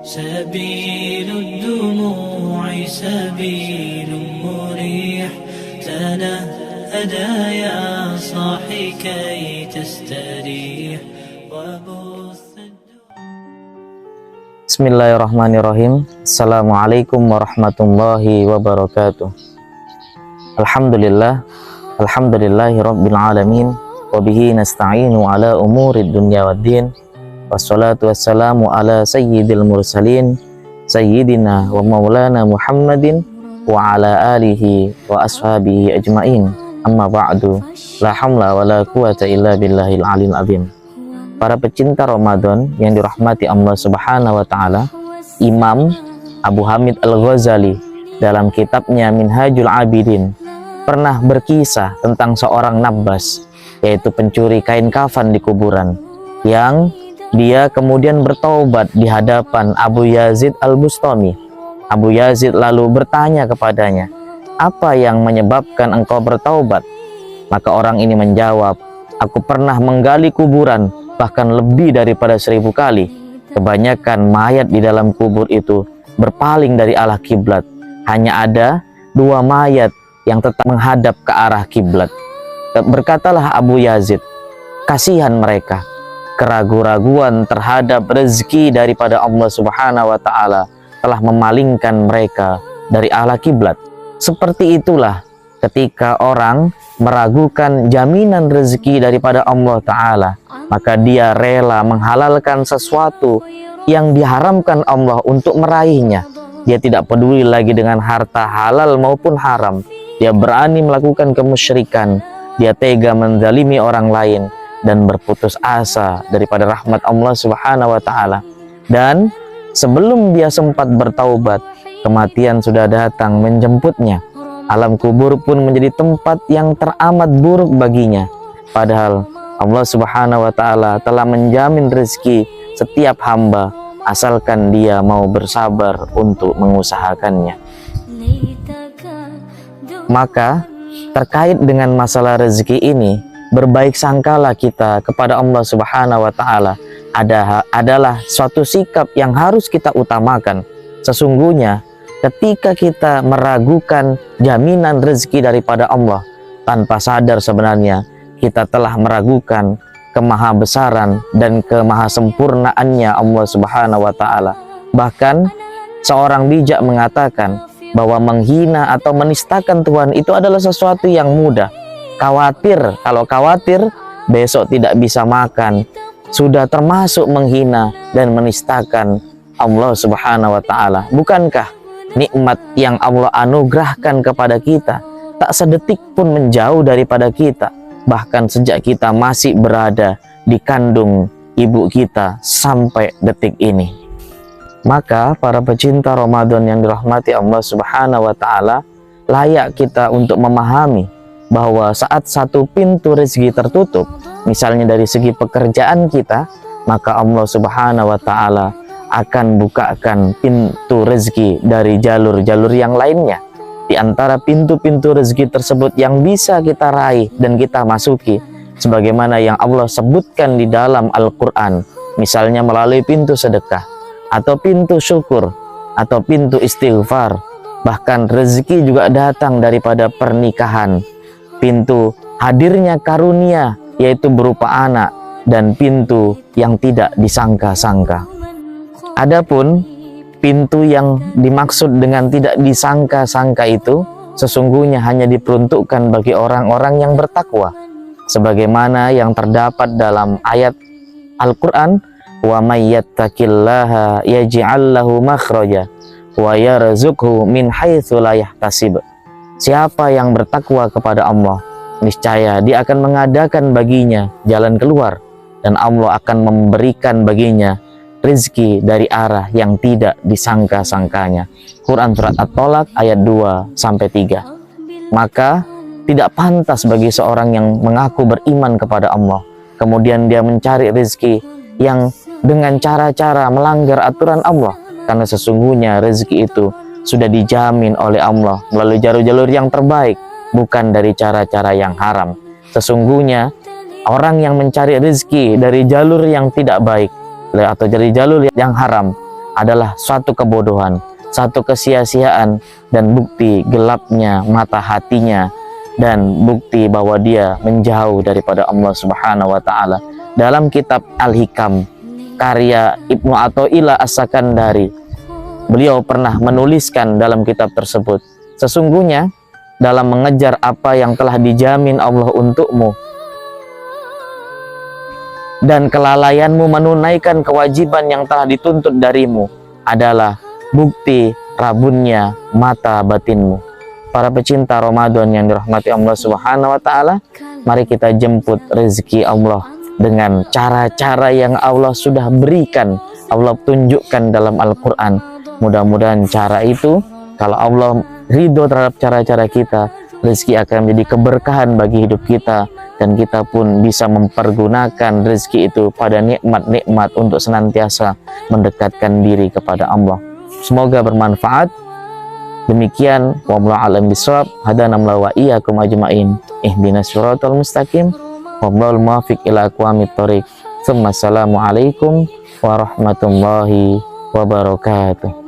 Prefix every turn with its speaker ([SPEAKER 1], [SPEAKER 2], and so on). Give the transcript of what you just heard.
[SPEAKER 1] سبيل الدموع سبيل مريح تنهدى يا صاحي كي تستريح
[SPEAKER 2] Bismillahirrahmanirrahim. Assalamualaikum warahmatullahi wabarakatuh. Alhamdulillahi rabbil alamin. Wabihi nasta'inu ala umurid dunya waddin. Wassalatu wassalamu ala sayyidil mursalin sayyidina wa maulana Muhammadin wa ala alihi wa ashabihi ajmain. Amma ba'du. La hamla wa la quwata illa billahil alil azim. Para pecinta Ramadan yang dirahmati Allah Subhanahu wa taala, Imam Abu Hamid Al-Ghazali dalam kitabnya Minhajul Abidin pernah berkisah tentang seorang nabbas, yaitu pencuri kain kafan di kuburan, yang dia kemudian bertaubat di hadapan Abu Yazid Al-Bustami. Abu Yazid lalu bertanya kepadanya, "Apa yang menyebabkan engkau bertaubat?" Maka orang ini menjawab, "Aku pernah menggali kuburan bahkan lebih daripada 1000 kali. Kebanyakan mayat di dalam kubur itu berpaling dari arah kiblat. Hanya ada 2 mayat yang tetap menghadap ke arah kiblat." Berkatalah Abu Yazid, "Kasihan mereka. Keraguan-raguan terhadap rezeki daripada Allah Subhanahu wa taala telah memalingkan mereka dari arah kiblat." Seperti itulah ketika orang meragukan jaminan rezeki daripada Allah Ta'ala, maka dia rela menghalalkan sesuatu yang diharamkan Allah untuk meraihnya. Dia tidak peduli lagi dengan harta halal maupun haram. Dia berani melakukan kemusyrikan. Dia tega menzalimi orang lain dan berputus asa daripada rahmat Allah Subhanahu wa taala. Dan sebelum dia sempat bertaubat, kematian sudah datang menjemputnya. Alam kubur pun menjadi tempat yang teramat buruk baginya. Padahal Allah Subhanahu wa taala telah menjamin rezeki setiap hamba asalkan dia mau bersabar untuk mengusahakannya. Maka terkait dengan masalah rezeki ini, berbaik sangkalah kita kepada Allah Subhanahu wa taala adalah suatu sikap yang harus kita utamakan. Sesungguhnya ketika kita meragukan jaminan rezeki daripada Allah, tanpa sadar sebenarnya kita telah meragukan kemahabesaran dan kemahasempurnaannya Allah Subhanahu wa taala. Bahkan seorang bijak mengatakan bahwa menghina atau menistakan Tuhan itu adalah sesuatu yang mudah. Kalau khawatir besok tidak bisa makan, sudah termasuk menghina dan menistakan Allah Subhanahu wa taala. Bukankah nikmat yang Allah anugerahkan kepada kita tak sedetik pun menjauh daripada kita, bahkan sejak kita masih berada di kandung ibu kita sampai detik ini? Maka para pecinta Ramadan yang dirahmati Allah Subhanahu wa taala, layak kita untuk memahami bahwa saat satu pintu rezeki tertutup, misalnya dari segi pekerjaan kita, maka Allah Subhanahu wa taala akan bukakan pintu rezeki dari jalur-jalur yang lainnya. Di antara pintu-pintu rezeki tersebut yang bisa kita raih dan kita masuki, sebagaimana yang Allah sebutkan di dalam Al-Quran, misalnya melalui pintu sedekah, atau pintu syukur, atau pintu istighfar. Bahkan rezeki juga datang daripada pernikahan, pintu hadirnya karunia, yaitu berupa anak, dan pintu yang tidak disangka-sangka. Adapun pintu yang dimaksud dengan tidak disangka-sangka itu sesungguhnya hanya diperuntukkan bagi orang-orang yang bertakwa, sebagaimana yang terdapat dalam ayat Al-Quran, "Wa may yattaqillaha yaj'al lahu makhraja wa yarzuqhu min haitsu la yahtasib." Siapa yang bertakwa kepada Allah, niscaya Dia akan mengadakan baginya jalan keluar, dan Allah akan memberikan baginya rezeki dari arah yang tidak disangka-sangkanya. Quran Surat At-Tolak ayat 2-3. Maka tidak pantas bagi seorang yang mengaku beriman kepada Allah, kemudian dia mencari rezeki yang dengan cara-cara melanggar aturan Allah, karena sesungguhnya rezeki itu sudah dijamin oleh Allah melalui jalur-jalur yang terbaik, bukan dari cara-cara yang haram. Sesungguhnya orang yang mencari rezeki dari jalur yang tidak baik atau dari jalur yang haram, adalah suatu kebodohan, satu kesia-siaan, dan bukti gelapnya mata hatinya, dan bukti bahwa dia menjauh daripada Allah Subhanahu wa Ta'ala. Dalam kitab Al-Hikam karya Ibnu Athaillah As-Sakandari, beliau pernah menuliskan dalam kitab tersebut, sesungguhnya dalam mengejar apa yang telah dijamin Allah untukmu dan kelalaianmu menunaikan kewajiban yang telah dituntut darimu adalah bukti rabunnya mata batinmu. Para pecinta Ramadan yang dirahmati Allah Subhanahu wa Ta'ala, mari kita jemput rezeki Allah dengan cara-cara yang Allah sudah berikan, Allah tunjukkan dalam Al-Quran. Mudah-mudahan cara itu, kalau Allah ridho terhadap cara-cara kita, rezeki akan menjadi keberkahan bagi hidup kita, dan kita pun bisa mempergunakan rezeki itu pada nikmat-nikmat untuk senantiasa mendekatkan diri kepada Allah. Semoga bermanfaat. Demikian, wallahu a'lam bishawab. Hadanallahu wa iyyakum ajmain. Ihdinas siratal mustaqim. Wallahul muwaffiq ila aqwamit thoriq. Assalamualaikum warahmatullahi wabarakatuh.